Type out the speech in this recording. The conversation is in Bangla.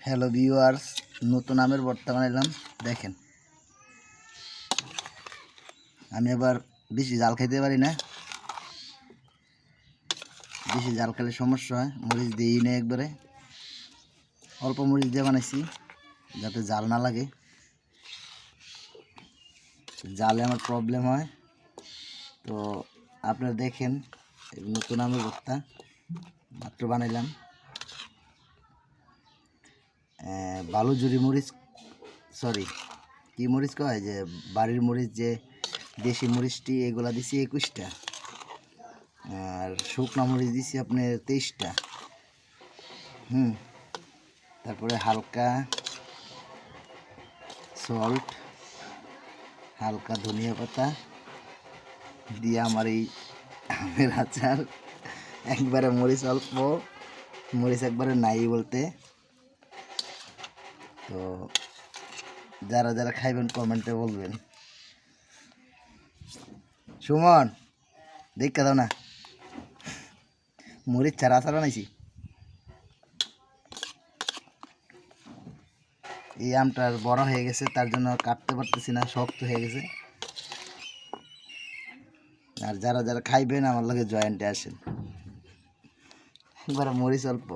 হ্যালো ভিউয়ার্স, নতুন আমের ভর্তা বানাইলাম। দেখেন, আমি আবার বেশি জাল খাইতে পারি না। বেশি জাল খেলে সমস্যা হয়। মরিচ দিই না, একবারে অল্প মরিচ দিয়ে বানাইছি যাতে জাল না লাগে। জালে আমার প্রবলেম হয়। তো আপনারা দেখেন, নতুন আমের ভর্তা মাত্র বানাইলাম। বালুজুরি মরিচ, সরি কি মরিচ কয়, যে বাড়ির মরিচ, যে দেশি মরিচটি, এগুলা দিছি 21টা, আর শুকনো মরিচ দিছি আপনার 23টা। তারপরে হালকা সল্ট, হালকা ধনিয়া পাতা দিয়ে আমার এই আমের আচার। একবারে মরিচ অল্প, মরিচ একবারে নাই বলতে। তো যারা যারা খাইবেন কমেন্টে বলবেন। সুমন, দেখা দাও না, মরিচ ছাড়া আচার বানাইছি। এই আমটা বড় হয়ে গেছে, তার জন্য কাটতে পারতেছি না, শক্ত হয়ে গেছে। আর যারা যারা খাইবেন আমার লগে জয়েন্টে আসেন। একবার মরিচ অল্প।